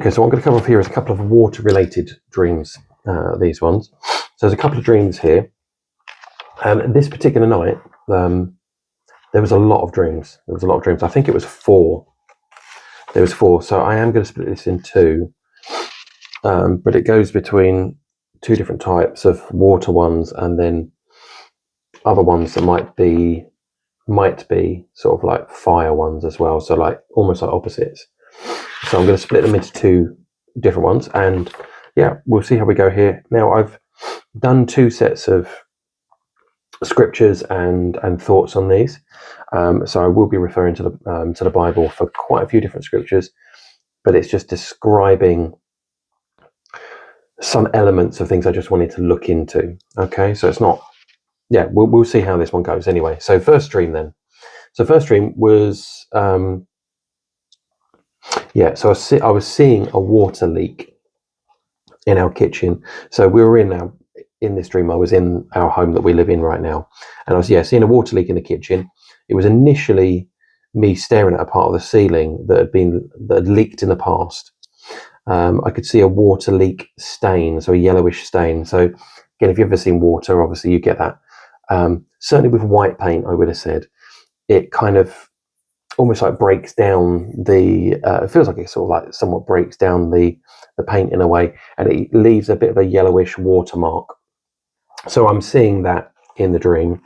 Okay, so what I'm going to cover off here is a couple of water-related dreams, these ones. So there's a couple of dreams here. This particular night, there was a lot of dreams. I think it was 4. There was 4. So I am going to split this in 2. But it goes between 2 different types of water ones and then other ones that might be sort of like fire ones as well. So like almost like opposites. So I'm going to split them into 2 different ones, and yeah, we'll see how we go here. Now I've done 2 sets of scriptures and thoughts on these. So I will be referring to the Bible for quite a few different scriptures, but it's just describing some elements of things I just wanted to look into. Okay, so it's not. Yeah, we'll see how this one goes anyway. So first dream then. So first dream was so I was seeing a water leak in our kitchen. So we were in this dream, I was in our home that we live in right now, and I was seeing a water leak in the kitchen. It was initially me staring at a part of the ceiling that had leaked in the past. I could see a water leak stain, so a yellowish stain. So again, if you've ever seen water, obviously you get that. Certainly with white paint, I would have said it kind of almost like breaks down it feels like it sort of like somewhat breaks down the paint in a way, and it leaves a bit of a yellowish watermark. So I'm seeing that in the dream,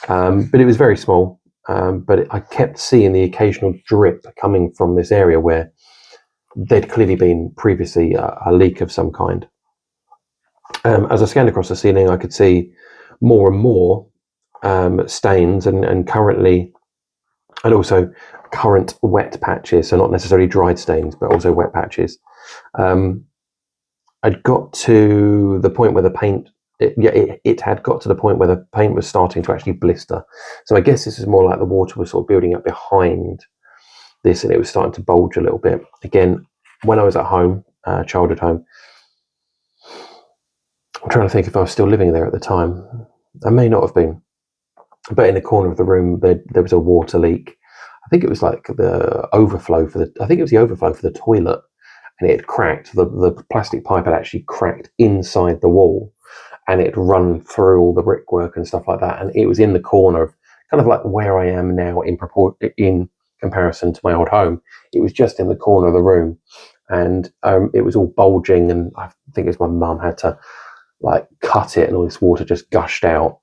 but it was very small, but I kept seeing the occasional drip coming from this area where there'd clearly been previously a leak of some kind. As I scanned across the ceiling, I could see more and more stains and also current wet patches, so not necessarily dried stains, but also wet patches. I'd got to the point where the paint, it had got to the point where the paint was starting to actually blister. So I guess this is more like the water was sort of building up behind this, and it was starting to bulge a little bit. Again, when I was at home, childhood home, I'm trying to think if I was still living there at the time. I may not have been, but in the corner of the room there was a water leak. I think it was like the overflow for the toilet, and it had cracked. The plastic pipe had actually cracked inside the wall, and it had run through all the brickwork and stuff like that. And it was in the corner of kind of like where I am now in comparison to my old home. It was just in the corner of the room, and it was all bulging. And I think it's my mum had to like cut it, and all this water just gushed out.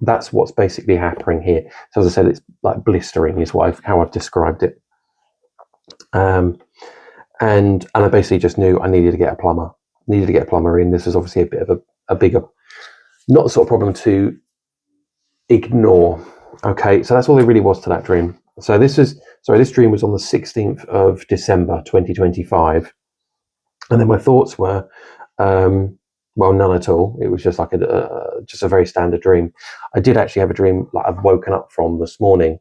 That's what's basically happening here. So as I said, it's like blistering is how I've described it. And I basically just knew I needed to get a plumber in. This was obviously a bit of a bigger, not the sort of problem to ignore. Okay, so that's all there really was to that dream. So this dream was on the 16th of December 2025, and then my thoughts were well, none at all. It was just like just a very standard dream. I did actually have a dream like I've woken up from this morning,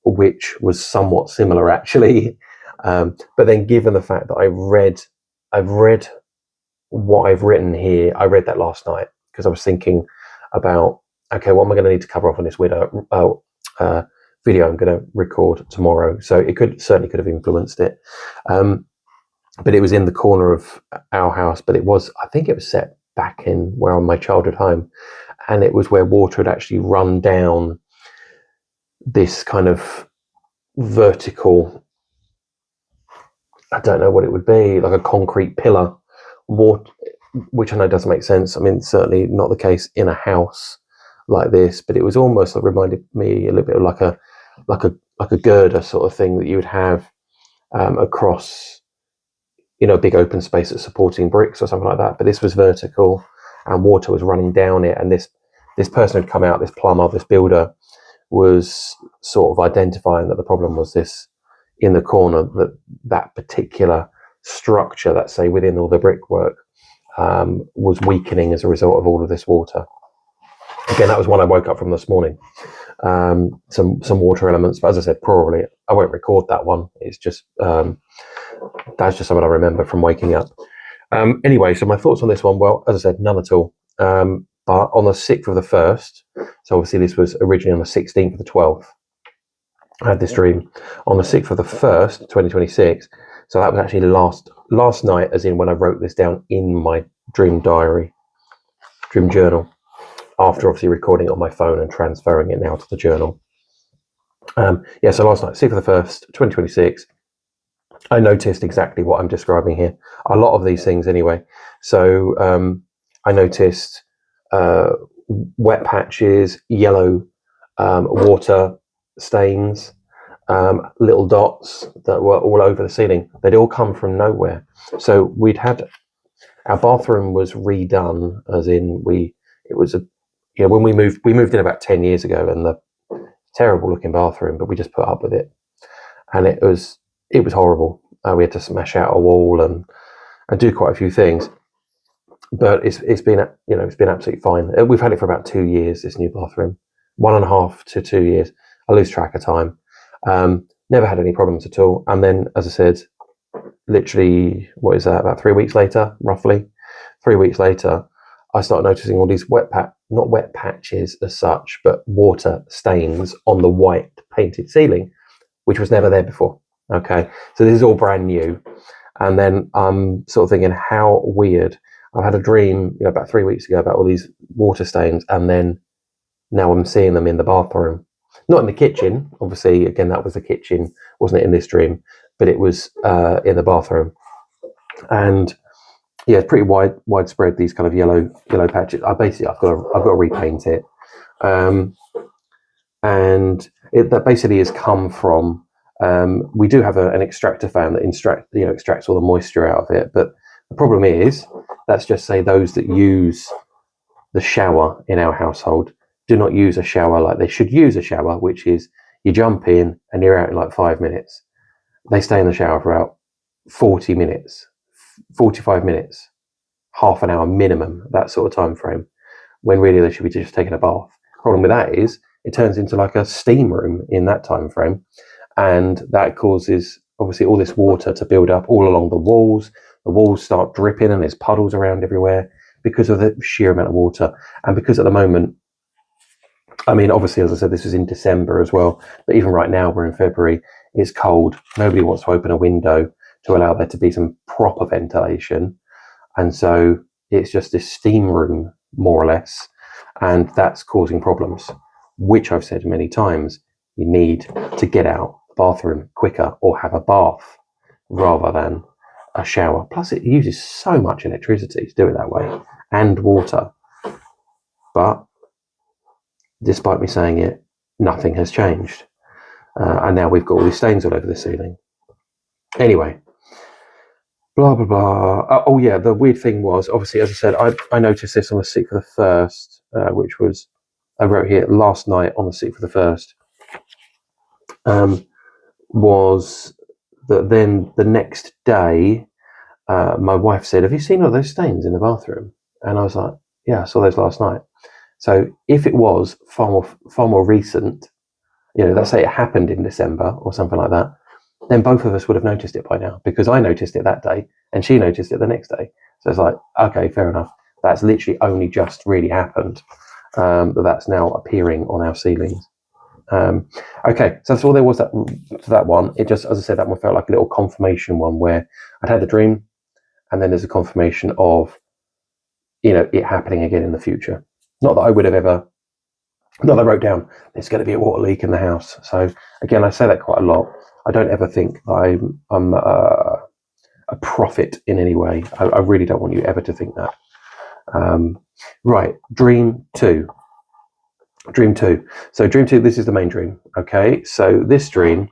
which was somewhat similar actually. But then given the fact that I've read what I've written here, I read that last night because I was thinking about, okay, what am I going to need to cover off on this video I'm going to record tomorrow. So it certainly could have influenced it. But it was in the corner of our house, but I think it was set back in on my childhood home, and it was where water had actually run down this kind of vertical, I don't know what it would be, like a concrete pillar, water, which I know doesn't make sense. I mean, certainly not the case in a house like this, but it was almost like reminded me a little bit of like a girder sort of thing that you would have across, a big open space that's supporting bricks or something like that. But this was vertical, and water was running down it. And this person had come out, this plumber, this builder, was sort of identifying that the problem was this in the corner, that particular structure, that's say within all the brickwork, was weakening as a result of all of this water. Again, that was one I woke up from this morning. Some water elements, but as I said, probably I won't record that one. It's just that's just something I remember from waking up. Anyway, so my thoughts on this one, well, as I said, none at all. But on the 6th of the 1st, so obviously this was originally on the 16th of the 12th, I had this dream on the 6th of the 1st, 2026. So that was actually last last night, as in when I wrote this down in my dream diary, dream journal, after obviously recording it on my phone and transferring it now to the journal. So last night, 6th of the 1st, 2026, I noticed exactly what I'm describing here. A lot of these things anyway. So I noticed wet patches, yellow water stains, little dots that were all over the ceiling. They'd all come from nowhere. So our bathroom was redone, as in when we moved in about 10 years ago, and the terrible looking bathroom, but we just put up with it, and it was horrible. We had to smash out a wall and do quite a few things, but it's been absolutely fine. We've had it for about 2 years, this new bathroom, 1.5 to 2 years. I lose track of time. Never had any problems at all. And then, as I said, literally, what is that? About 3 weeks later, roughly 3 weeks later, I start noticing all these not wet patches as such, but water stains on the white painted ceiling, which was never there before. Okay, so this is all brand new. And then I'm sort of thinking, how weird. I had a dream, about 3 weeks ago about all these water stains, and then now I'm seeing them in the bathroom. Not in the kitchen, obviously. Again, that was the kitchen, wasn't it, in this dream? But it was in the bathroom, and yeah, it's pretty widespread. These kind of yellow patches. I've got to repaint it, and that basically has come from. We do have an extractor fan that extracts all the moisture out of it, but the problem is, let's just say those that use the shower in our household do not use a shower like they should use a shower, which is you jump in and you're out in like 5 minutes. They stay in the shower for about 40 minutes, 45 minutes, half an hour minimum, that sort of time frame, when really they should be just taking a bath. Problem with that is it turns into like a steam room in that time frame, and that causes obviously all this water to build up all along the walls. The walls start dripping and there's puddles around everywhere because of the sheer amount of water. And because at the moment, I mean, obviously, as I said, this was in December as well, but even right now we're in February, it's cold. Nobody wants to open a window to allow there to be some proper ventilation. And so it's just this steam room, more or less, and that's causing problems, which I've said many times. You need to get out the bathroom quicker or have a bath rather than a shower. Plus, it uses so much electricity to do it that way, and water. But despite me saying it, nothing has changed. And now we've got all these stains all over the ceiling. Anyway, blah, blah, blah. Oh, yeah, the weird thing was, obviously, as I said, I noticed this on the 6th of the 1st, which was, I wrote here, last night on the 6th of the 1st, was that then the next day, my wife said, have you seen all those stains in the bathroom? And I was like, yeah, I saw those last night. So if it was far more recent, let's say it happened in December or something like that, then both of us would have noticed it by now, because I noticed it that day and she noticed it the next day. So it's like, okay, fair enough. That's literally only just really happened, but that's now appearing on our ceilings. Okay, so that's all there was to that one. It just, as I said, that one felt like a little confirmation one where I'd had the dream, and then there's a confirmation of, it happening again in the future. Not that I would have ever. Not that I wrote down there's going to be a water leak in the house. So again, I say that quite a lot. I don't ever think I'm a prophet in any way. I really don't want you ever to think that. Right, dream two. So dream two, this is the main dream. Okay, so this dream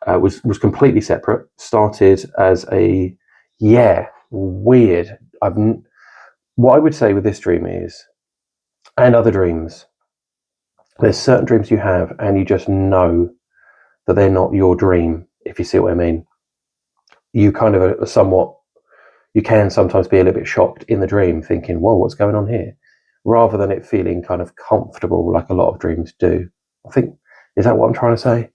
was completely separate. Started as weird. What I would say with this dream is, and other dreams, there's certain dreams you have and you just know that they're not your dream, if you see what I mean. You kind of you can sometimes be a little bit shocked in the dream, thinking, whoa, what's going on here? Rather than it feeling kind of comfortable like a lot of dreams do. I think, is that what I'm trying to say?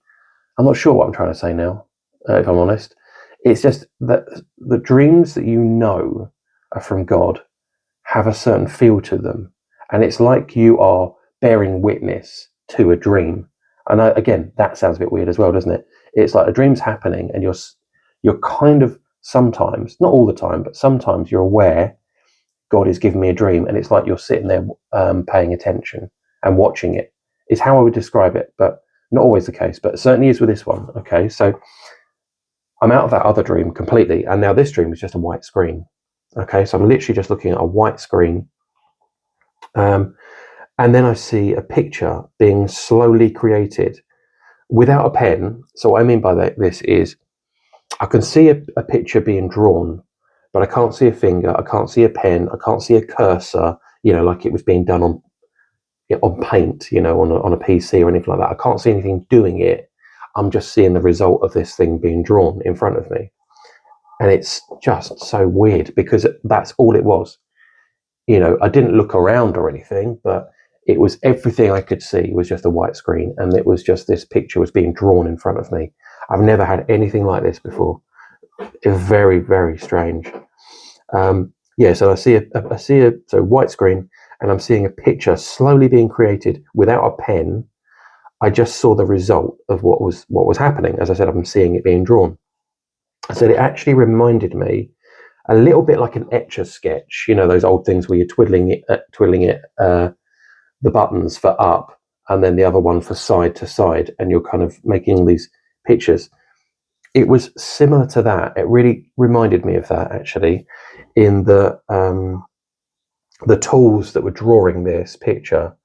I'm not sure what I'm trying to say now, if I'm honest. It's just that the dreams that you know are from God have a certain feel to them. And it's like you are bearing witness to a dream. And again, that sounds a bit weird as well, doesn't it? It's like a dream's happening and you're kind of sometimes, not all the time, but sometimes you're aware God is giving me a dream, and it's like you're sitting there paying attention and watching it, is how I would describe it, but not always the case, but it certainly is with this one. Okay, so I'm out of that other dream completely, and now this dream is just a white screen. Okay, so I'm literally just looking at a white screen, and then I see a picture being slowly created without a pen. So what I mean by this is I can see a picture being drawn, but I can't see a finger, I can't see a pen, I can't see a cursor, like it was being done on paint, on a PC or anything like that. I can't see anything doing it. I'm just seeing the result of this thing being drawn in front of me. And it's just so weird because that's all it was. I didn't look around or anything, but it was everything I could see was just a white screen, and it was just this picture was being drawn in front of me. I've never had anything like this before. It's very, very strange. So I see a white screen, and I'm seeing a picture slowly being created without a pen. I just saw the result of what was happening. As I said, I'm seeing it being drawn. I said it actually reminded me a little bit like an Etch-a-Sketch, those old things where you're twiddling it, the buttons for up and then the other one for side to side, and you're kind of making these pictures. It was similar to that. It really reminded me of that, actually, in the tools that were drawing this picture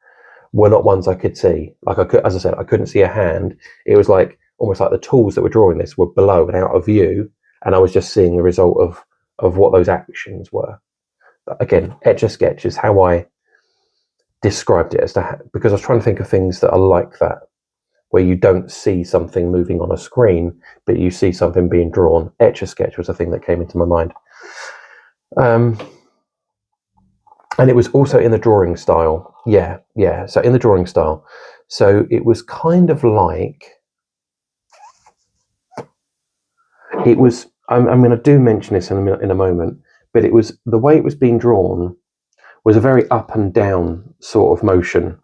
were not ones I could see. Like as I said, I couldn't see a hand. It was like almost like the tools that were drawing this were below and out of view, and I was just seeing the result of what those actions were. But again, Etch-a-Sketch is how I described it, because I was trying to think of things that are like that, where you don't see something moving on a screen, but you see something being drawn. Etch-a-Sketch was the thing that came into my mind. And it was also in the drawing style. Yeah. So in the drawing style. So it was kind of like, it was, I'm going to do mention this in a moment, but it was, the way it was being drawn was a very up and down sort of motion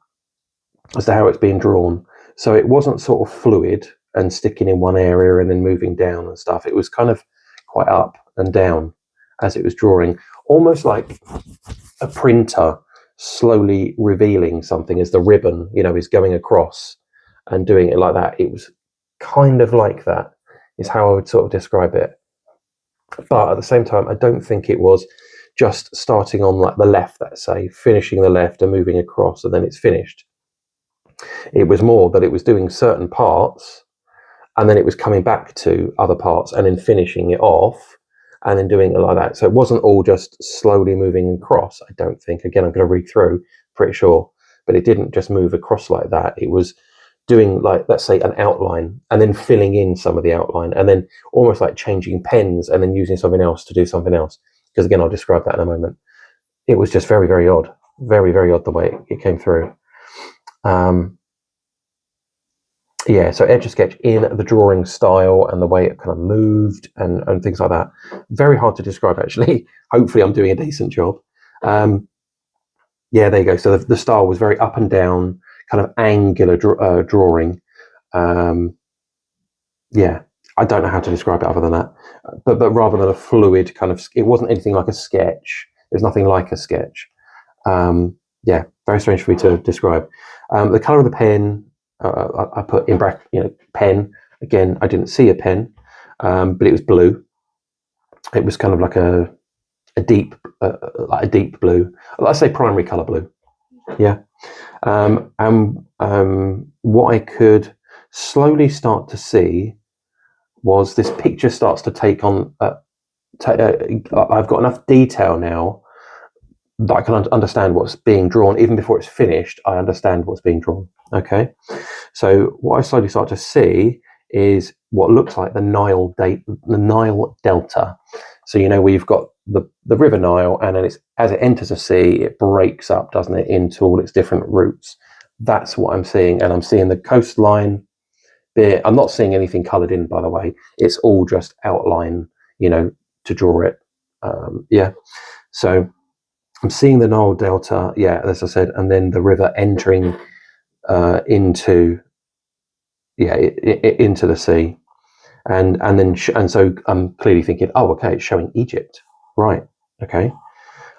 as to how it's being drawn. So it wasn't sort of fluid and sticking in one area and then moving down and stuff. It was kind of quite up and down as it was drawing, almost like a printer slowly revealing something as the ribbon, is going across and doing it like that. It was kind of like that, is how I would sort of describe it. But at the same time, I don't think it was just starting on like the left, let's say, finishing the left and moving across and then it's finished. It was more that it was doing certain parts and then it was coming back to other parts and then finishing it off and then doing it like that. So it wasn't all just slowly moving across, I don't think. Again, I'm going to read through, pretty sure. But it didn't just move across like that. It was doing, like, let's say, an outline and then filling in some of the outline and then almost like changing pens and then using something else to do something else. Because again, I'll describe that in a moment. It was just very, very odd. Very, very odd the way it came through. So Etch-a-Sketch in the drawing style and the way it kind of moved and things like that. Very hard to describe, actually. Hopefully I'm doing a decent job. There you go. So the style was very up and down, kind of angular drawing. I don't know how to describe it other than that. But rather than a fluid kind of, it wasn't anything like a sketch. There's nothing like a sketch. Very strange for me to describe. The colour of the pen, I put in bracket, pen. Again, I didn't see a pen, but it was blue. It was kind of like a deep blue. Let's say primary colour blue. Yeah. What I could slowly start to see was this picture starts to take on. I've got enough detail now that I can understand what's being drawn. Even before it's finished, I understand what's being drawn. Okay, so what I slowly start to see is what looks like the Nile Delta. So where you've got the River Nile, and then as it enters a sea, it breaks up, doesn't it, into all its different routes. That's what I'm seeing, and I'm seeing the coastline bit. I'm not seeing anything coloured in, by the way. It's all just outline, to draw it. So I'm seeing the Nile Delta, as I said, and then the river entering into the sea. and so I'm clearly thinking, oh, okay, it's showing Egypt, right? Okay.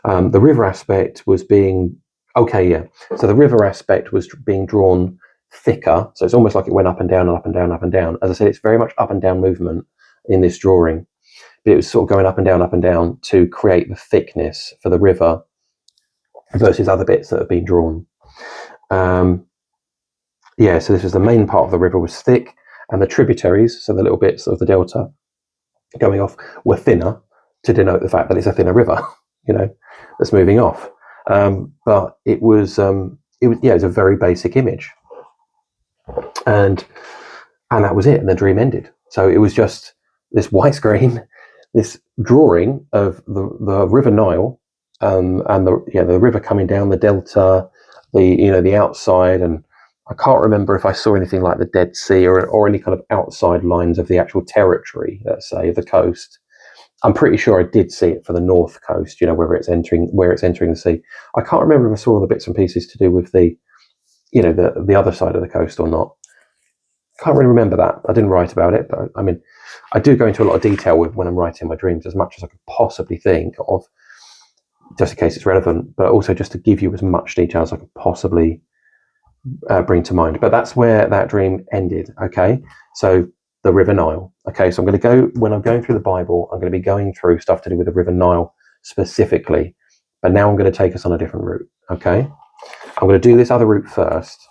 The river aspect was being okay, yeah. So the river aspect was being drawn thicker, so it's almost like it went up and down and up and down, up and down. As I said, it's very much up and down movement in this drawing, but it was sort of going up and down to create the thickness for the river versus other bits that have been drawn. Yeah, so this was the main part of the river was thick, and the tributaries, so the little bits of the delta going off, were thinner to denote the fact that it's a thinner river, that's moving off. But it was a very basic image, and that was it. And the dream ended. So it was just this widescreen, this drawing of the River Nile, and the river coming down the delta, the outside, and I can't remember if I saw anything like the Dead Sea or any kind of outside lines of the actual territory, let's say, of the coast. I'm pretty sure I did see it for the north coast, where it's entering the sea. I can't remember if I saw all the bits and pieces to do with the other side of the coast or not. Can't really remember that. I didn't write about it, but I mean, I do go into a lot of detail when I'm writing my dreams, as much as I could possibly think of, just in case it's relevant, but also just to give you as much detail as I could possibly bring to mind. But that's where that dream ended. Okay, so the River Nile. Okay, so when I'm going through the Bible, I'm going to be going through stuff to do with the River Nile specifically, but now I'm going to take us on a different route. Okay, I'm going to do this other route first.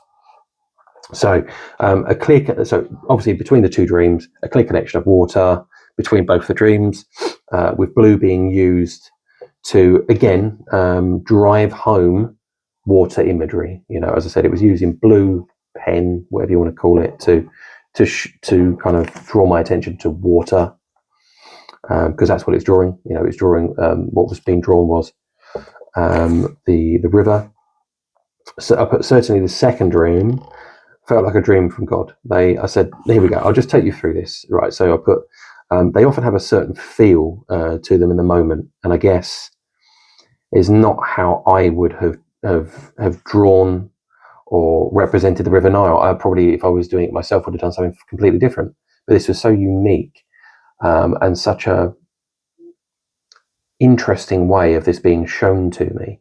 So so obviously between the two dreams, a clear connection of water between both the dreams, with blue being used to again drive home water imagery. As I said, it was using blue pen, whatever you want to call it, to kind of draw my attention to water, because that's what it's drawing. It's drawing what was being drawn was the river. So I put certainly the second dream felt like a dream from God. I said, here we go. I'll just take you through this. Right. So I put, they often have a certain feel to them in the moment, and I guess is not how I would have drawn or represented the River Nile. I probably, if I was doing it myself, would have done something completely different. But this was so unique and such a interesting way of this being shown to me.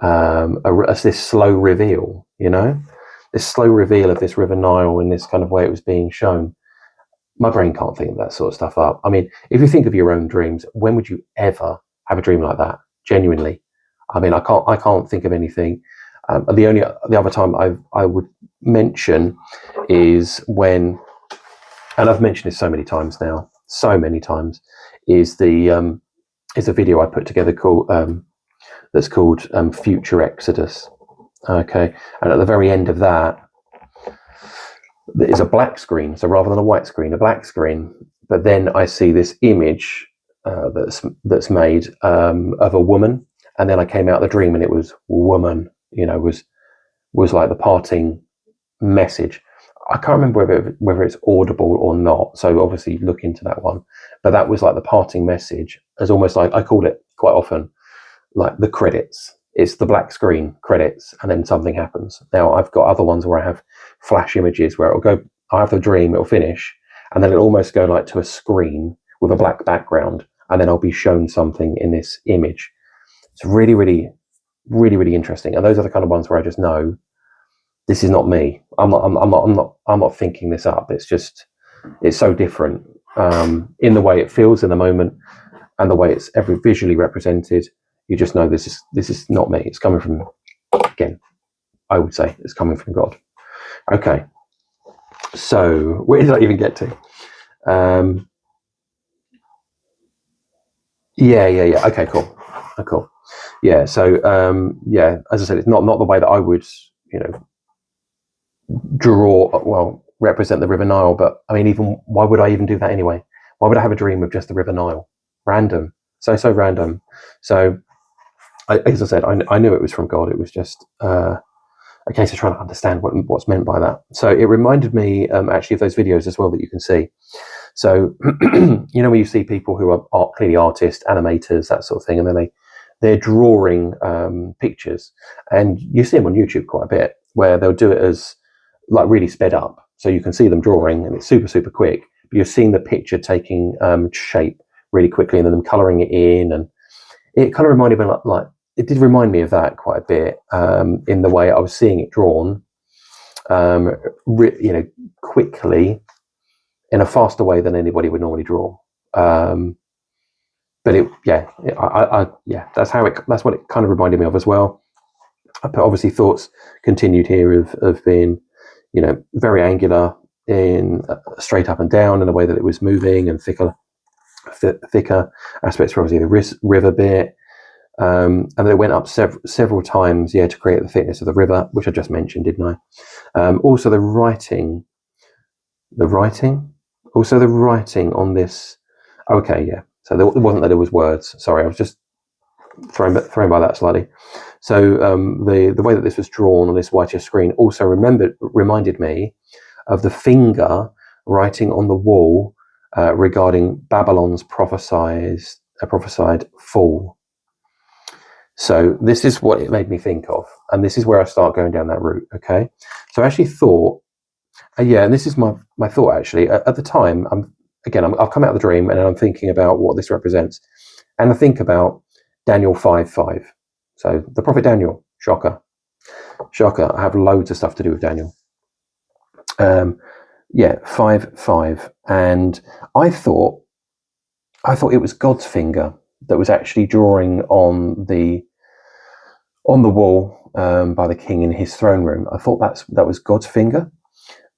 As this slow reveal, this slow reveal of this River Nile in this kind of way it was being shown. My brain can't think of that sort of stuff up. I mean, if you think of your own dreams, when would you ever have a dream like that? Genuinely, I mean, I can't think of anything. The other time I would mention is when, and I've mentioned this so many times, is a video I put together that's called Future Exodus. Okay, and at the very end of that, there is a black screen. So rather than a white screen, a black screen. But then I see this image that's made of a woman, and then I came out of the dream, and it was woman. Was like the parting message. I can't remember whether it's audible or not. So obviously look into that one. But that was like the parting message, as almost like I call it quite often, like the credits. It's the black screen credits, and then something happens. Now I've got other ones where I have flash images where I have the dream, it'll finish, and then it'll almost go like to a screen with a black background, and then I'll be shown something in this image. It's really, really, really, really interesting. And those are the kind of ones where I just know this is not me. I'm not thinking this up. It's so different in the way it feels in the moment and the way it's visually represented. You just know this is not me. It's coming from, again, I would say it's coming from God. Okay. So where did I even get to? Yeah. Okay, cool. Yeah. So as I said, it's not the way that I would, represent the River Nile. But I mean, why would I even do that anyway? Why would I have a dream of just the River Nile? Random. So random. So as I said, I knew it was from God. It was just a case of trying to understand what's meant by that. So it reminded me actually of those videos as well that you can see. So when you see people who are clearly artists, animators, that sort of thing, and then they're drawing pictures, and you see them on YouTube quite a bit, where they'll do it as like really sped up, so you can see them drawing, and it's super quick. you're seeing the picture taking shape really quickly, and then them colouring it in, and it kind of reminded me like it did remind me of that quite a bit in the way I was seeing it drawn, quickly, in a faster way than anybody would normally draw. But that's what it kind of reminded me of as well. But obviously thoughts continued here of being, very angular in straight up and down in the way that it was moving, and thicker aspects for obviously the river bit. And they went up several times, to create the thickness of the river, which I just mentioned, didn't I? Also the writing on this. Okay, yeah. So it wasn't that there was words. Sorry, I was just thrown by that slightly. So the way that this was drawn on this whitish screen also reminded me of the finger writing on the wall regarding Babylon's prophesied fall. So this is what it made me think of, and this is where I start going down that route. Okay, so I actually thought, and this is my thought actually. At the time, I've come out of the dream and I'm thinking about what this represents, and I think about Daniel 5:5. So the prophet Daniel, shocker. I have loads of stuff to do with Daniel. 5:5, and I thought it was God's finger that was actually drawing on the wall by the king in his throne room. I thought that was God's finger,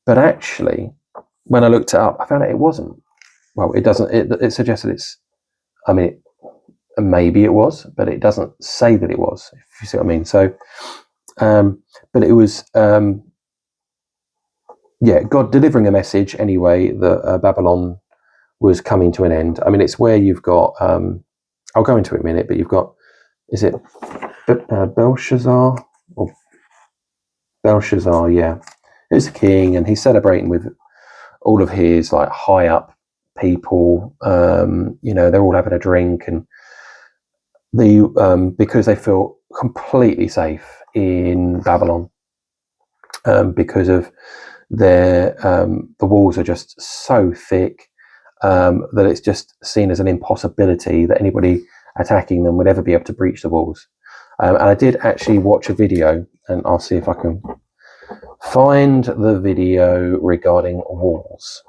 but actually, when I looked it up, I found out it wasn't. Well, it doesn't. It suggested it's. I mean, maybe it was, but it doesn't say that it was. If you see what I mean. So, but it was. God delivering a message anyway that Babylon was coming to an end. I mean, it's where you've got. I'll go into it in a minute, but you've got. Is it Belshazzar? Or Belshazzar? Yeah, it's the king, and he's celebrating with all of his like high up people. They're all having a drink, and because they feel completely safe in Babylon, because of their the walls are just so thick that it's just seen as an impossibility that anybody attacking them would ever be able to breach the walls. And I did actually watch a video, and I'll see if I can find the video regarding walls.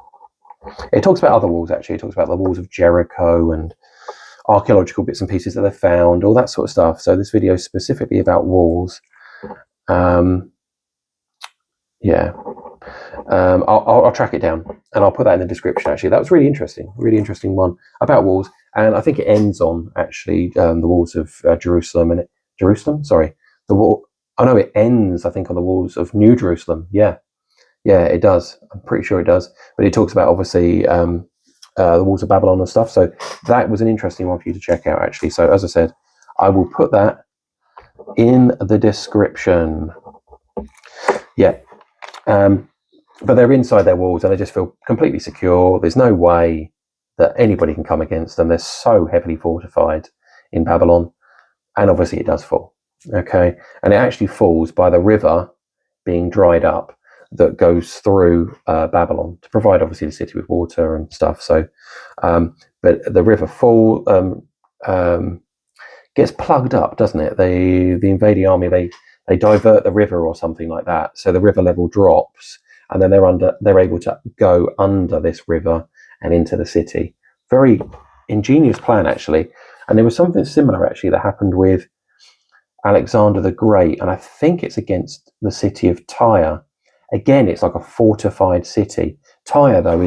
It talks about other walls, actually. It talks about the walls of Jericho and archaeological bits and pieces that they found, all that sort of stuff. So this video is specifically about walls. I'll track it down and I'll put that in the description. Actually, that was really interesting one about walls, and I think it ends on actually the walls of Jerusalem. And the wall. Oh no, it ends I think on the walls of New Jerusalem. Yeah, it does. I'm pretty sure it does. But it talks about obviously the walls of Babylon and stuff. So that was an interesting one for you to check out actually. So as I said, I will put that in the description. Yeah. But they're inside their walls and they just feel completely secure. There's no way that anybody can come against them. They're so heavily fortified in Babylon. And obviously it does fall. Okay. And it actually falls by the river being dried up that goes through Babylon to provide obviously the city with water and stuff. So, but the river gets plugged up, doesn't it? The invading army, they divert the river or something like that. So the river level drops, and then they're able to go under this river and into the city. Very ingenious plan, actually. And there was something similar actually that happened with Alexander the Great, and I think it's against the city of Tyre. Again, it's like a fortified city. Tyre, though,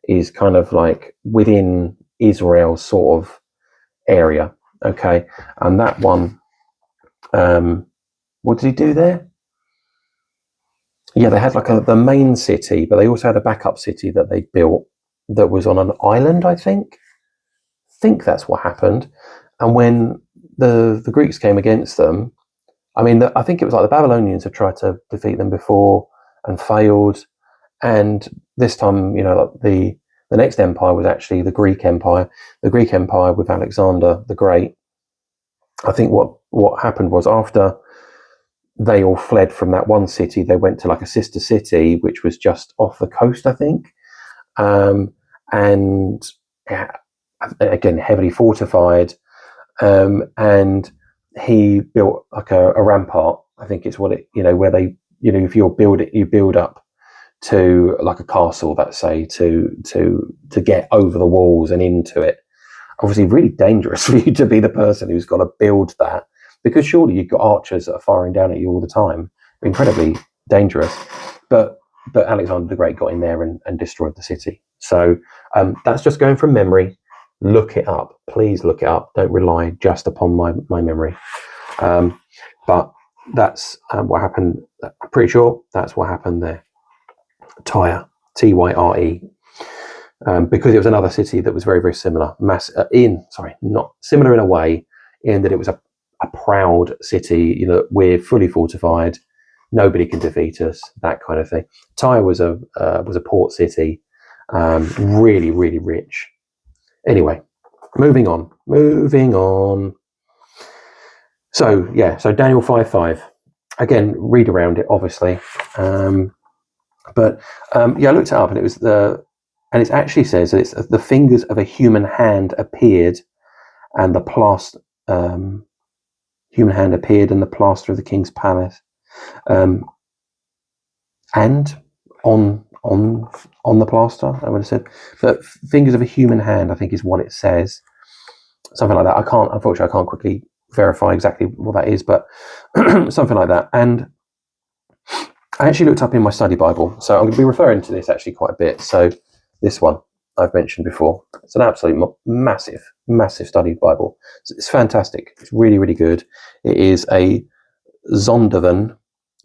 is kind of like within Israel sort of area. Okay, and that one, what did he do there? Yeah, they had like the main city, but they also had a backup city that they built that was on an island, I think. That's what happened. And when the Greeks came against them, I mean, I think it was like the Babylonians had tried to defeat them before and failed. And this time, like the next empire was actually the Greek Empire. The Greek Empire with Alexander the Great. I think what happened was after they all fled from that one city, they went to like a sister city, which was just off the coast, I think. and again heavily fortified. And he built like a rampart. I think it's what it, where they, if you build it, you build up to like a castle, let's say, to get over the walls and into it. Obviously, really dangerous for you to be the person who's got to build that, because surely you've got archers that are firing down at you all the time. Incredibly dangerous. But Alexander the Great got in there and destroyed the city. So that's just going from memory. Look it up. Please look it up. Don't rely just upon my memory. But that's what happened. I'm pretty sure that's what happened there. Tyre, Tyre. Because it was another city that was very, very similar. Not similar in a way, in that it was a proud city. We're fully fortified. Nobody can defeat us. That kind of thing. Tyre was a port city, really, really rich. Anyway, moving on. So Daniel 5:5. Again, read around it, obviously. But I looked it up, and and it actually says that it's the fingers of a human hand appeared, and the plaster of the king's palace, and on the plaster, I would have said, but fingers of a human hand, I think, is what it says, something like that. Unfortunately, I can't quickly verify exactly what that is, but something like that. And I actually looked up in my study Bible, so I'm going to be referring to this actually quite a bit. So this one I've mentioned before. It's an absolute massive study Bible. It's fantastic. It's really, really good. It is a Zondervan,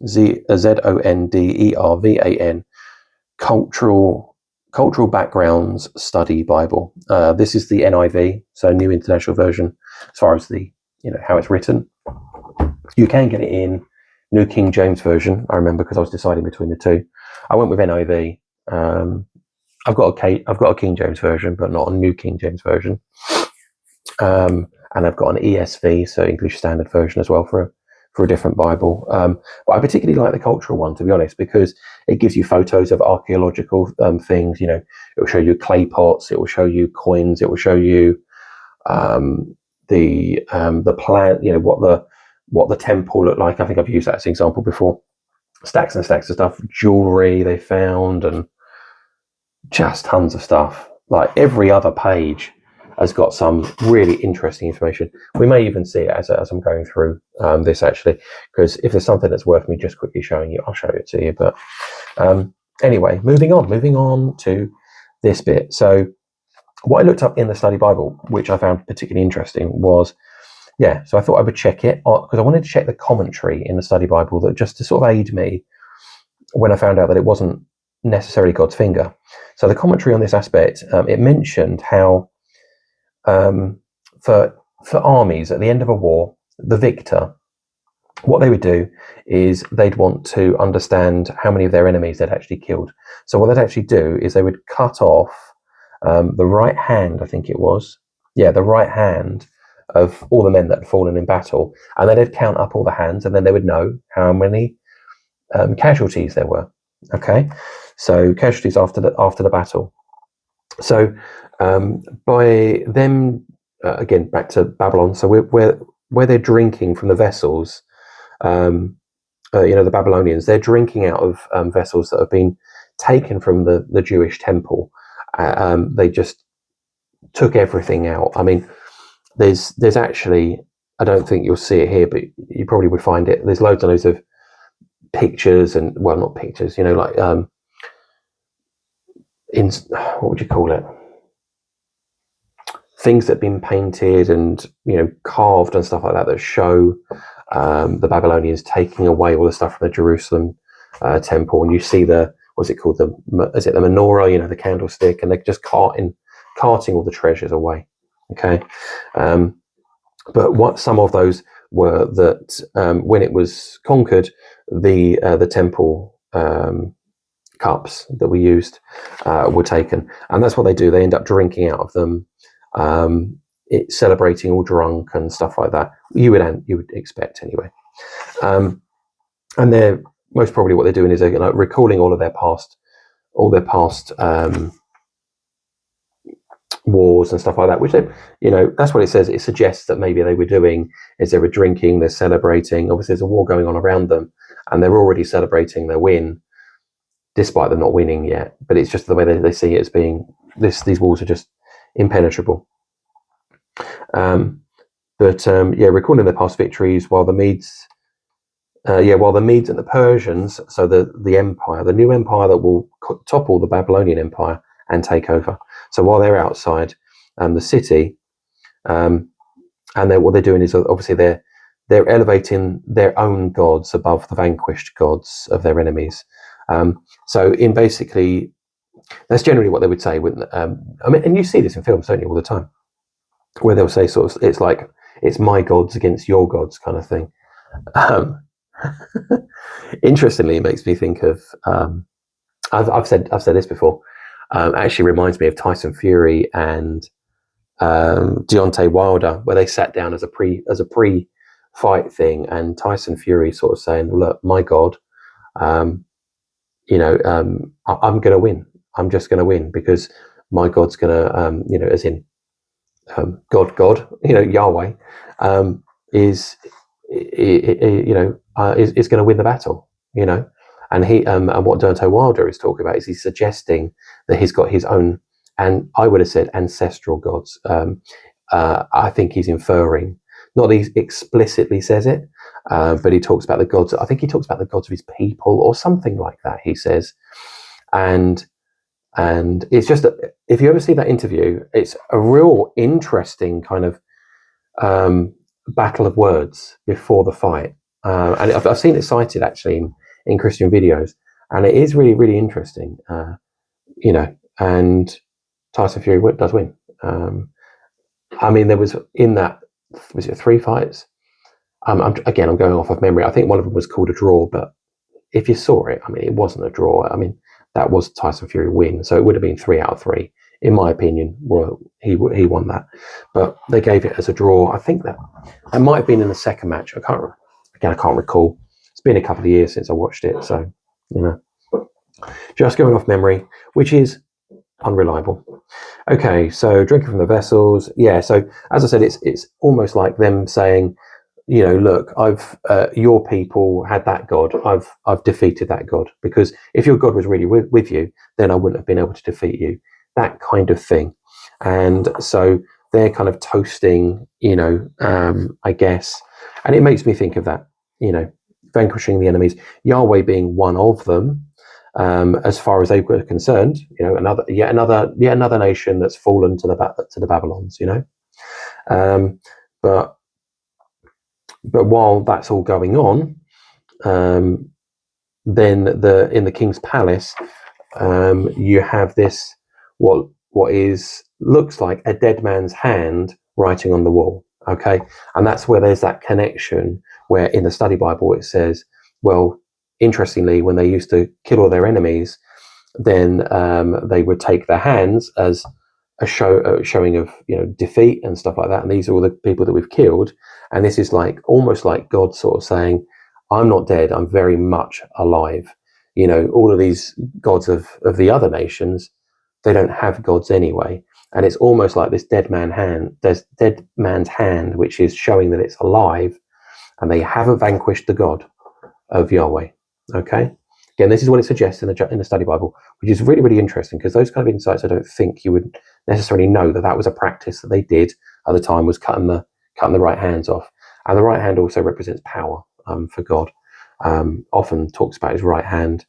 Zondervan, cultural backgrounds study Bible. This is the NIV, so New International Version, as far as the how it's written. You can get it in New King James Version. I remember, because I was deciding between the two. I went with NIV. I've got a King James Version, but not a New King James Version. And I've got an ESV, so English Standard Version as well for a different Bible. But I particularly like the cultural one, to be honest, because it gives you photos of archaeological things. It will show you clay pots, it will show you coins, it will show you the plan. What the temple looked like. I think I've used that as an example before. Stacks and stacks of stuff, jewelry they found, and just tons of stuff. Like every other page has got some really interesting information. We may even see it as I'm going through this, actually, because if there's something that's worth me just quickly showing you, I'll show it to you. But anyway, moving on to this bit. So what I looked up in the study Bible, which I found particularly interesting, was so I thought I would check it, because I wanted to check the commentary in the study Bible, that just to sort of aid me when I found out that it wasn't necessarily God's finger. So the commentary on this aspect, it mentioned how for armies at the end of a war, the victor, what they would do is they'd want to understand how many of their enemies they'd actually killed. So what they'd actually do is they would cut off the right hand, I think it was, the right hand of all the men that had fallen in battle, and then they'd count up all the hands, and then they would know how many casualties there were. Okay, so casualties after the battle. So by them, again back to Babylon. So where they're drinking from the vessels, the Babylonians, they're drinking out of vessels that have been taken from the Jewish temple. They just took everything out. I mean, there's actually, I don't think you'll see it here, but you probably would find it. There's loads and loads of pictures, and well, not pictures, like in what would you call it? Things that have been painted and carved and stuff like that show the Babylonians taking away all the stuff from the Jerusalem temple, and you see what's it called? Is it the menorah? The candlestick, and they're just carting all the treasures away. Okay, but what some of those were that when it was conquered, the temple cups that we used were taken, and that's what they do. They end up drinking out of them, celebrating all drunk and stuff like that. You would expect anyway, and they're most probably what they're doing is they're recalling all their past wars and stuff like that, which they, that's what it says. It suggests that maybe they were doing is they were drinking, they're celebrating. Obviously, there's a war going on around them, and they're already celebrating their win, despite them not winning yet. But it's just the way they see it as being these walls are just impenetrable. Recording their past victories, while the Medes and the Persians, so the empire, the new empire that will topple the Babylonian Empire and take over. So while they're outside the city, and what they're doing is obviously they're elevating their own gods above the vanquished gods of their enemies. So in basically, that's generally what they would say. And you see this in films, don't you, all the time, where they'll say sort of, it's like it's my gods against your gods kind of thing. Interestingly, it makes me think of I've said this before. Actually reminds me of Tyson Fury and Deontay Wilder, where they sat down as a pre-fight thing, and Tyson Fury sort of saying, "Look, my God, I'm going to win. I'm just going to win because my God's going to, as in God, Yahweh, is going to win the battle, And and what Deontay Wilder is talking about is he's suggesting that he's got his own, and I would have said ancestral gods. I think he's inferring, not that he explicitly says it, but he talks about the gods. I think he talks about the gods of his people or something like that. He says, and it's just if you ever see that interview, it's a real interesting kind of battle of words before the fight, and I've seen it cited actually in Christian videos, and it is really, really interesting. And Tyson Fury does win. There was it 3 fights? I'm going off of memory. I think one of them was called a draw, but if you saw it, it wasn't a draw. That was Tyson Fury win, so it would have been 3 out of 3, in my opinion. Well, he won that, but they gave it as a draw. I think that it might have been in the second match. I can't recall. It's been a couple of years since I watched it, so just going off memory, which is unreliable. Okay, so drinking from the vessels. Yeah, so as I said, it's almost like them saying, look, I've your people had that god. I've defeated that god, because if your god was really with you, then I wouldn't have been able to defeat you. That kind of thing. And so they're kind of toasting, I guess, and it makes me think of that, vanquishing the enemies, Yahweh being one of them. As far as they were concerned, yet another nation that's fallen to the Babylons, but while that's all going on, then in the king's palace, you have this what looks like a dead man's hand writing on the wall. Okay, and that's where there's that connection where in the study Bible it says, well, interestingly, when they used to kill all their enemies, then they would take their hands as a showing of defeat and stuff like that. And these are all the people that we've killed. And this is almost like God sort of saying, I'm not dead. I'm very much alive. All of these gods of the other nations, they don't have gods anyway. And it's almost like this dead man's hand, which is showing that it's alive, and they haven't vanquished the God of Yahweh. Okay. Again, this is what it suggests in the study Bible, which is really, really interesting, because those kind of insights, I don't think you would necessarily know that was a practice that they did at the time, was cutting the right hands off. And the right hand also represents power for God. Often talks about his right hand.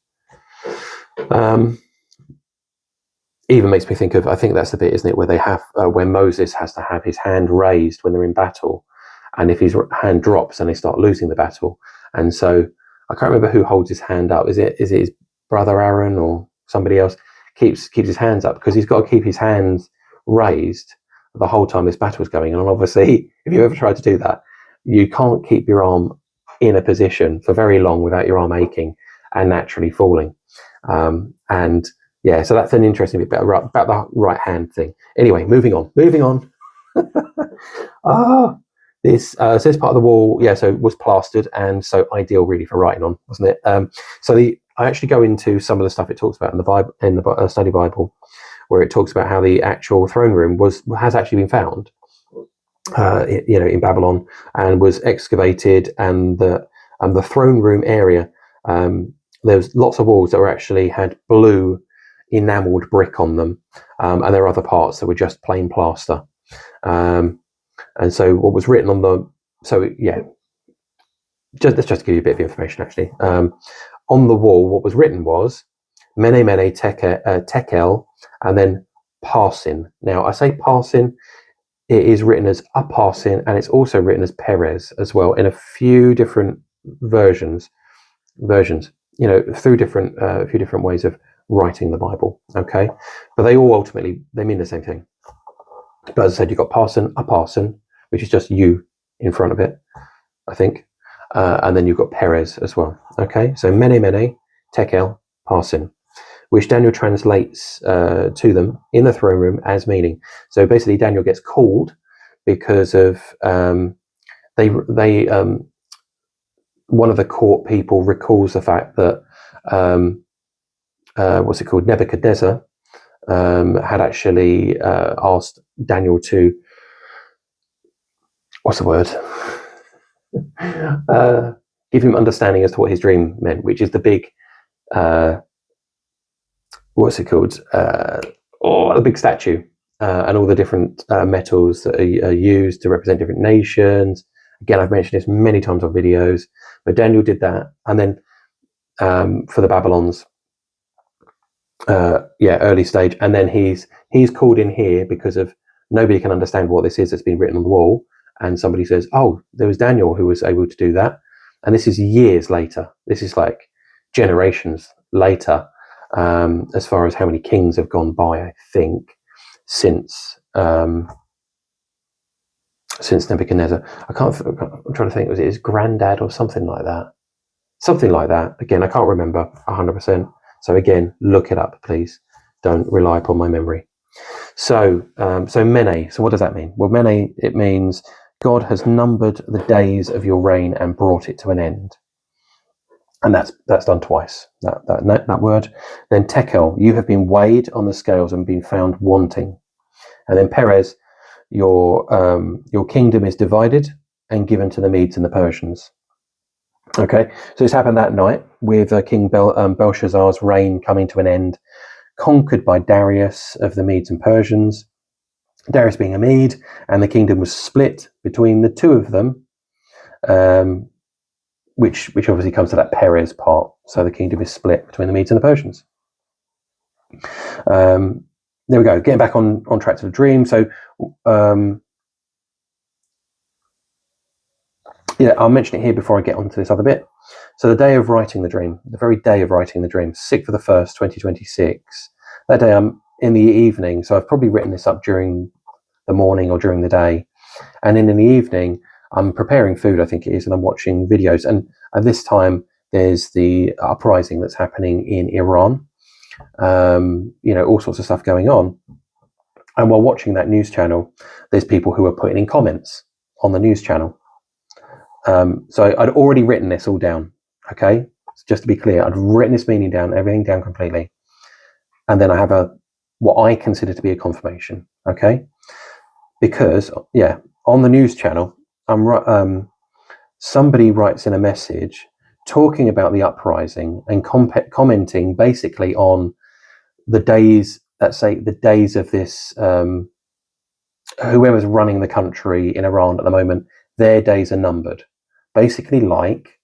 Even makes me think of, I think that's the bit, isn't it, where they have where Moses has to have his hand raised when they're in battle, and if his hand drops, then they start losing the battle. And so I can't remember who holds his hand up. Is it his brother Aaron or somebody else keeps his hands up, because he's got to keep his hands raised the whole time this battle is going on. And obviously, if you ever tried to do that, you can't keep your arm in a position for very long without your arm aching and naturally falling. So that's an interesting bit about the right hand thing. Anyway, moving on. This part of the wall, so it was plastered, and so ideal really for writing on, wasn't it? I actually go into some of the stuff it talks about in the Bible, in the study Bible, where it talks about how the actual throne room has actually been found, in Babylon, and was excavated, and the throne room area, there was lots of walls that had blue enameled brick on them, and there are other parts that were just plain plaster. And so what was written on let's just give you a bit of information actually. On the wall, what was written was Mene Mene Tekel, and then Parsin. Now I say Parsin, it is written as a Parsin, and it's also written as Perez as well, in a few different versions, through a few different ways of writing the Bible. Okay, but they all ultimately mean the same thing. But as I said, you've got Parsin, a Parsin, which is just you in front of it, I think. And then you've got Perez as well. Okay, so Mene Mene, Tekel, Parsin, which Daniel translates to them in the throne room as meaning. So basically, Daniel gets called because of one of the court people recalls the fact that Nebuchadnezzar had actually asked Daniel to give him understanding as to what his dream meant, which is the big the big statue, and all the different metals that are used to represent different nations. Again, I've mentioned this many times on videos, but Daniel did that, and then for the Babylons, early stage, and then he's called in here because of nobody can understand what this is that's been written on the wall, and somebody says, oh, there was Daniel who was able to do that, and this is years later. This is like generations later, as far as how many kings have gone by, I think, since Nebuchadnezzar. I'm trying to think, was it his granddad or something like that? Something like that. Again, I can't remember 100%. So again, look it up, please. Don't rely upon my memory. So Mene. So what does that mean? Well, Mene, it means God has numbered the days of your reign and brought it to an end. And that's done twice, that word. Then Tekel, you have been weighed on the scales and been found wanting. And then Perez, your kingdom is divided and given to the Medes and the Persians. Okay, so it's happened that night with King Belshazzar's reign coming to an end, conquered by Darius of the Medes and Persians. Darius being a Mede, and the kingdom was split between the two of them, which obviously comes to that Perez part. So the kingdom is split between the Medes and the Persians. There we go. Getting back on track to the dream. So I'll mention it here before I get onto this other bit. So the day of writing the dream, the very day of writing the dream, 6th of the 1st, 2026. That day I'm in the evening, so I've probably written this up during the morning or during the day. And then in the evening, I'm preparing food, I think it is, and I'm watching videos. And at this time, there's the uprising that's happening in Iran. All sorts of stuff going on. And while watching that news channel, there's people who are putting in comments on the news channel. So I'd already written this all down, okay? Just to be clear, I'd written this meaning down, everything down completely. And then I have what I consider to be a confirmation, okay? Because, on the news channel, somebody writes in a message talking about the uprising and commenting basically on the days, let's say the days of this, whoever's running the country in Iran at the moment, their days are numbered. Basically like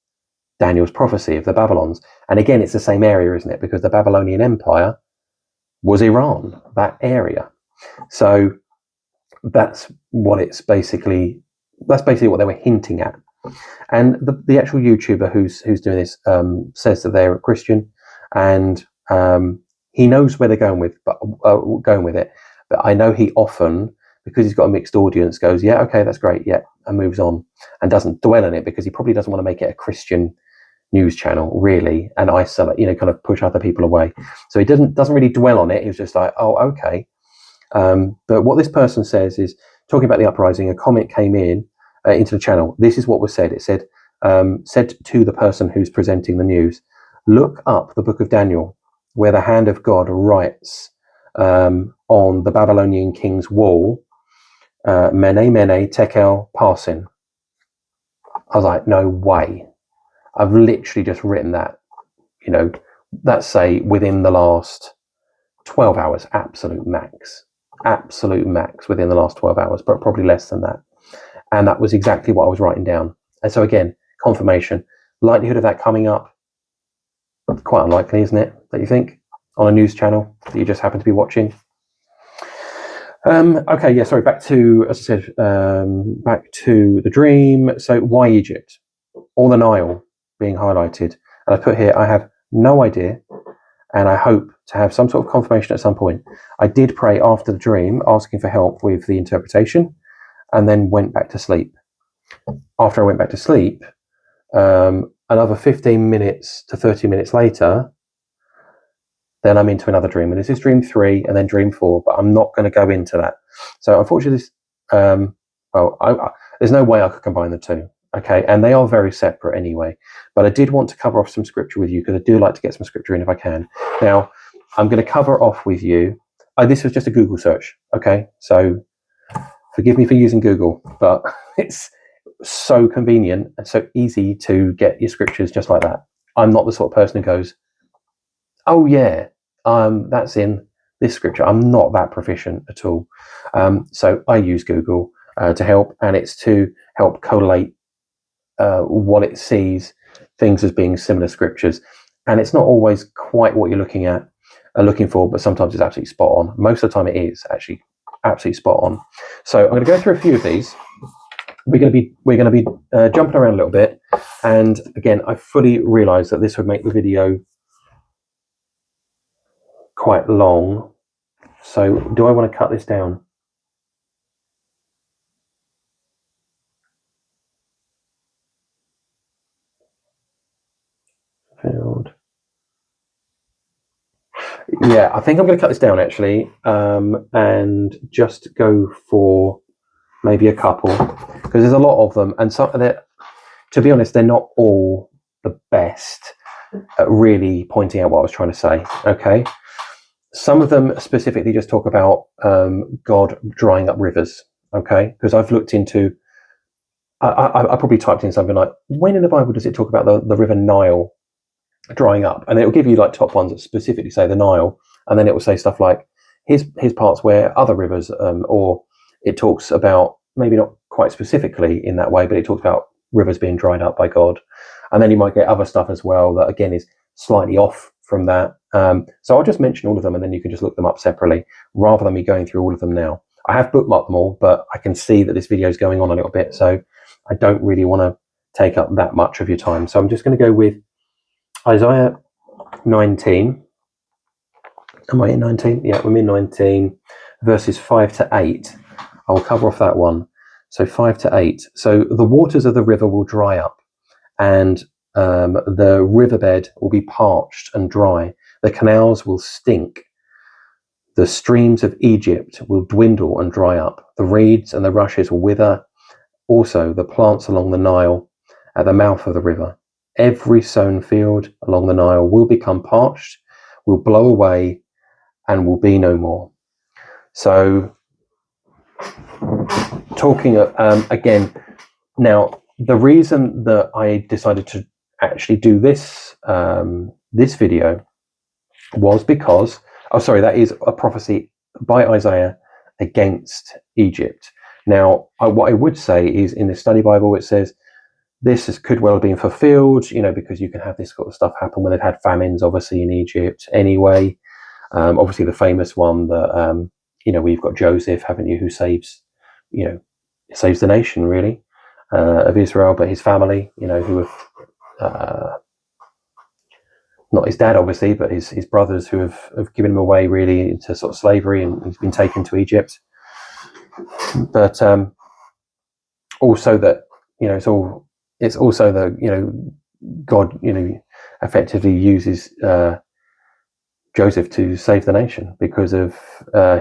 Daniel's prophecy of the Babylons. And again, it's the same area, isn't it? Because the Babylonian Empire was Iran, that area. So that's basically what they were hinting at. And the actual YouTuber who's doing this says that they're a Christian, and he knows where they're going with it. But I know he often, because he's got a mixed audience, goes, yeah, okay, that's great, yeah, and moves on and doesn't dwell on it, because he probably doesn't want to make it a Christian news channel, really, and isolate, kind of push other people away. So he doesn't really dwell on it. He's just like, oh, okay. But what this person says is, talking about the uprising, a comment came in into the channel. This is what was said. It said to the person who's presenting the news, look up the book of Daniel, where the hand of God writes on the Babylonian king's wall, Mene Mene Tekel Parsin. I was like, no way. I've literally just written that, let's say within the last 12 hours, absolute max within the last 12 hours, but probably less than that. And that was exactly what I was writing down. And so again, confirmation, likelihood of that coming up, quite unlikely, isn't it? That you think on a news channel that you just happen to be watching. Okay, yeah, sorry, back to, as I said, back to the dream. So why Egypt? Or the Nile being highlighted. And I put here, I have no idea, and I hope to have some sort of confirmation at some point. I did pray after the dream, asking for help with the interpretation, and then went back to sleep. After I went back to sleep, another 15 minutes to 30 minutes later, then I'm into another dream. And this is dream 3 and then dream 4, but I'm not going to go into that. So unfortunately, there's no way I could combine the two. Okay, and they are very separate anyway. But I did want to cover off some scripture with you because I do like to get some scripture in if I can. Now, I'm going to cover off with you. This was just a Google search. Okay, so forgive me for using Google, but it's so convenient and so easy to get your scriptures just like that. I'm not the sort of person who goes, oh yeah, that's in this scripture. I'm not that proficient at all. So I use Google to help, and it's to help collate what it sees things as being similar scriptures. And it's not always quite what you're looking for, but sometimes it's absolutely spot on. Most of the time it is actually absolutely spot on. So I'm going to go through a few of these. We're going to be jumping around a little bit. And again, I fully realize that this would make the video quite long. So do I want to cut this down? Yeah, I think I'm going to cut this down actually, and just go for maybe a couple, because there's a lot of them, and some of it, to be honest, they're not all the best at really pointing out what I was trying to say. Okay, some of them specifically just talk about God drying up rivers. Okay, because I've looked into, I probably typed in something like, when in the Bible does it talk about the river Nile drying up? And it will give you like top ones that specifically say the Nile, and then it will say stuff like his parts where other rivers, or it talks about, maybe not quite specifically in that way, but it talks about rivers being dried up by God. And then you might get other stuff as well that again is slightly off from that. So I'll just mention all of them, and then you can just look them up separately rather than me going through all of them now. I have bookmarked them all, but I can see that this video is going on a little bit, so I don't really want to take up that much of your time. So I'm just going to go with Isaiah 19. Am I in 19? Yeah, I'm in 19, verses 5 to 8. I'll cover off that one. So 5 to 8. So the waters of the river will dry up, and the riverbed will be parched and dry. The canals will stink. The streams of Egypt will dwindle and dry up. The reeds and the rushes will wither. Also, the plants along the Nile at the mouth of the river. Every sown field along the Nile will become parched, will blow away, and will be no more. So, talking again, now the reason that I decided to actually do this this video was because, that is a prophecy by Isaiah against Egypt. Now, what I would say is, in the study Bible, it says this could well have been fulfilled, because you can have this sort of stuff happen when they've had famines, obviously, in Egypt anyway. Obviously, the famous one that, we've got Joseph, haven't you, who saves the nation, really, of Israel, but his family, who have, not his dad, obviously, but his brothers who have given him away, really, into sort of slavery, and he's been taken to Egypt. But also that, it's also that, God, effectively uses Joseph to save the nation, because of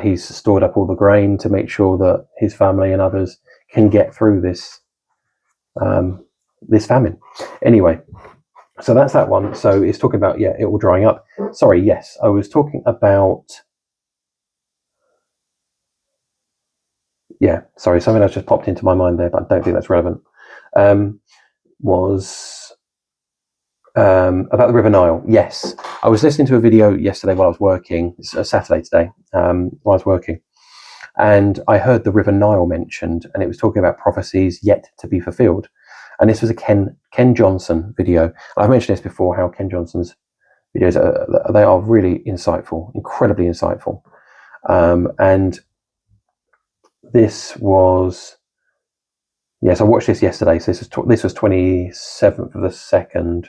he's stored up all the grain to make sure that his family and others can get through this famine. Anyway, so that's that one. So it's talking about, it all drying up. Sorry, yes, I was talking about yeah, sorry, something else just popped into my mind there, but I don't think that's relevant. Was about the River Nile. Yes, I was listening to a video yesterday while I was working. It's a Saturday today, while I was working, and I heard the River Nile mentioned, and it was talking about prophecies yet to be fulfilled. And this was a Ken Johnson video. I've mentioned this before, how Ken Johnson's videos they are really insightful, incredibly insightful. And this was, yes, I watched this yesterday. So this was 27th of the 2nd,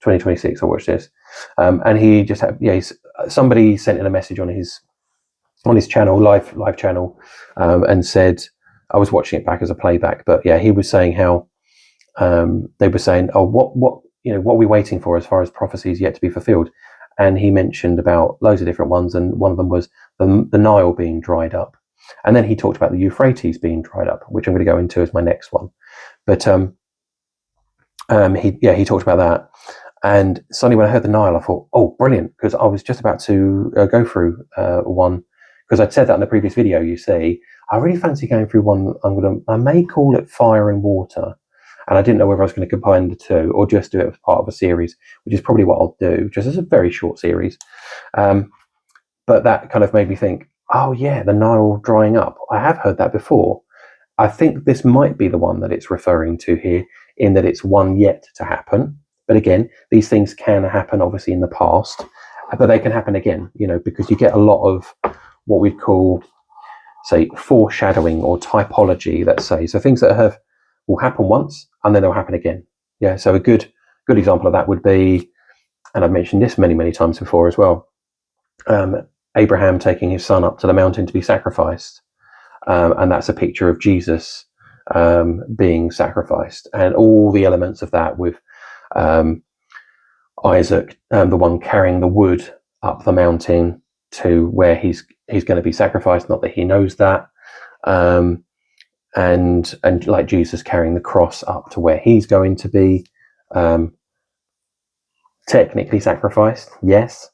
2026. I watched this, and he just had, somebody sent in a message on his channel, live channel, and said, I was watching it back as a playback, but yeah, he was saying how they were saying, oh, what are we waiting for as far as prophecies yet to be fulfilled? And he mentioned about loads of different ones, and one of them was the Nile being dried up, and then he talked about the Euphrates being dried up, which I'm going to go into as my next one. But he talked about that, and suddenly when I heard the Nile, I thought, oh, brilliant, because I was just about to go through one, because I'd said that in the previous video. You see, I really fancy going through one. I may call it Fire and Water. And I didn't know whether I was going to combine the two or just do it as part of a series, which is probably what I'll do, just as a very short series. But that kind of made me think, oh yeah, the Nile drying up. I have heard that before. I think this might be the one that it's referring to here, in that it's one yet to happen. But again, these things can happen obviously in the past, but they can happen again, because you get a lot of what we'd call, say, foreshadowing or typology, let's say. So things that will happen once and then they'll happen again. Yeah, so a good example of that would be, and I've mentioned this many, many times before as well, Abraham taking his son up to the mountain to be sacrificed. And that's a picture of Jesus being sacrificed, and all the elements of that with Isaac, the one carrying the wood up the mountain to where he's going to be sacrificed, not that he knows that. And like Jesus carrying the cross up to where he's going to be technically sacrificed, yes,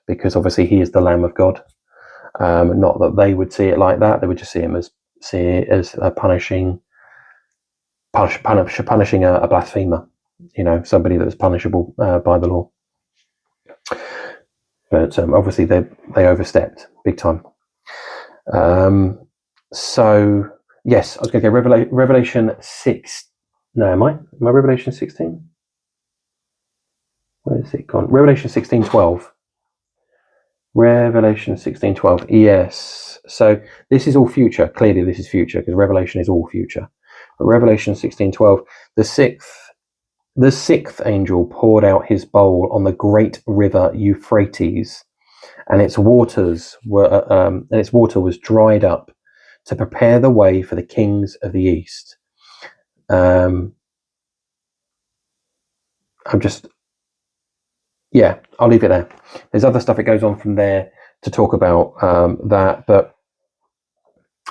because obviously he is the Lamb of God. Not that they would see it like that; they would just see it as punishing a blasphemer, somebody that was punishable by the law. But obviously they overstepped big time. So yes, I was going to go Revelation 6. No, am I Revelation 16? Where is it gone? Revelation 16:12. Revelation 16:12. Yes. So this is all future. Clearly, this is future because Revelation is all future. But Revelation 16:12. The sixth angel poured out his bowl on the great river Euphrates, and its water was dried up to prepare the way for the kings of the east. I'll leave it there. There's other stuff that goes on from there to talk about that,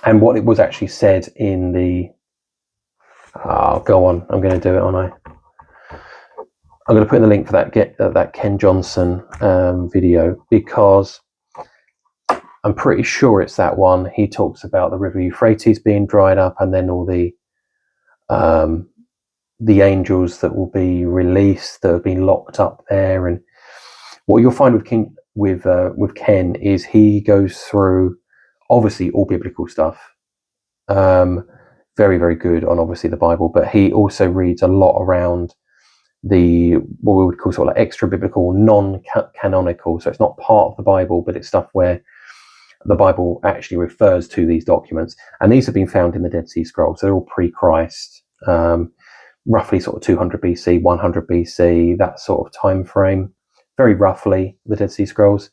and what it was actually said in the. Go on. I'm going to do it, aren't I? I'm going to put in the link for that Ken Johnson video, because I'm pretty sure it's that one. He talks about the river Euphrates being dried up, and then all the angels that will be released that have been locked up there. And what you'll find with Ken is he goes through obviously all biblical stuff. Very, very good on obviously the Bible, but he also reads a lot around what we would call sort of like extra biblical, non-canonical. So it's not part of the Bible, but it's stuff where the Bible actually refers to these documents, and these have been found in the Dead Sea Scrolls. So they're all pre-Christ, roughly sort of 200 BC, 100 BC, that sort of time frame, very roughly, the Dead Sea Scrolls.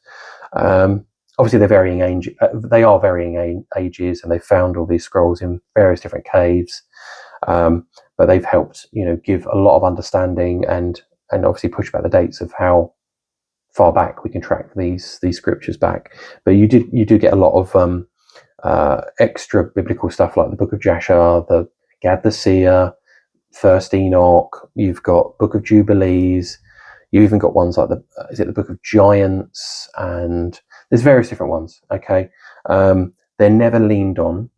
Obviously, they're varying age. They are varying ages, and they've found all these scrolls in various different caves. But they've helped, give a lot of understanding and obviously push back the dates of how far back we can track these scriptures back. But you do get a lot of extra biblical stuff like the Book of Jasher, the Gad the Seer, First Enoch. You've got Book of Jubilees. You even got ones like the Book of Giants, and there's various different ones. Okay, they're never leaned on.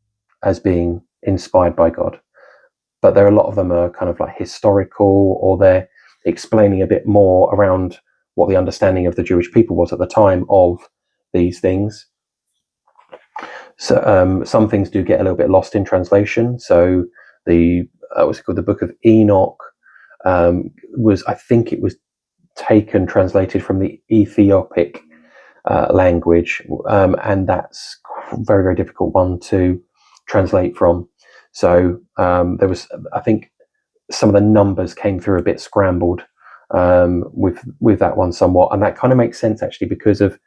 as being inspired by God, but a lot of them are kind of like historical, or they're explaining a bit more around what the understanding of the Jewish people was at the time of these things. So some things do get a little bit lost in translation. So the what's it called? The Book of Enoch I think it was translated from the Ethiopic language, and that's a very, very difficult one to translate from. So there was, I think, some of the numbers came through a bit scrambled with that one somewhat, and that kind of makes sense actually, because of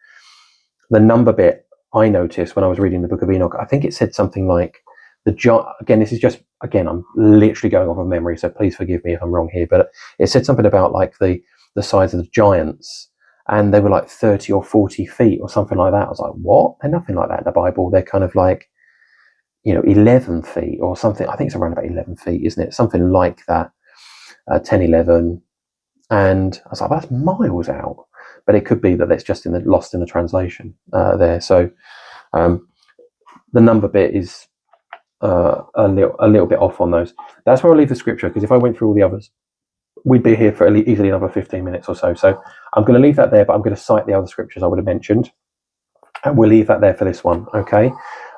the number bit. I noticed when I was reading the Book of Enoch, I think it said something like again, this is just, again, I'm literally going off of memory, so please forgive me if I'm wrong here, but it said something about like the size of the giants, and they were like 30 or 40 feet or something like that. I was like, what? They're nothing like that in the Bible. They're kind of like, 11 feet or something. I think it's around about 11 feet, isn't it? Something like that, 10, 11. And I was like, that's miles out. But it could be that it's just lost in the translation there. So the number bit is a little bit off on those. That's where I'll leave the scripture, because if I went through all the others, we'd be here for easily another 15 minutes or so. So I'm going to leave that there, but I'm going to cite the other scriptures I would have mentioned, and we'll leave that there for this one. Okay,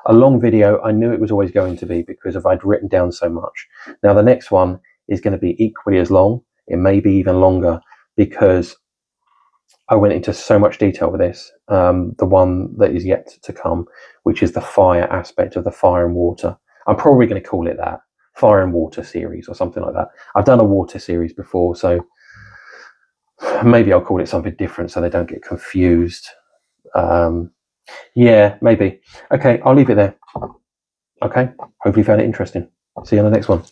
a long video. I knew it was always going to be, because I'd written down so much. Now the next one is going to be equally as long. It may be even longer, because I went into so much detail with this. The one that is yet to come, which is the fire aspect of the fire and water. I'm probably going to call it that, fire and water series or something like that. I've done a water series before, so maybe I'll call it something different so they don't get confused. Yeah, maybe. Okay, I'll leave it there. Okay, hopefully you found it interesting. See you on the next one.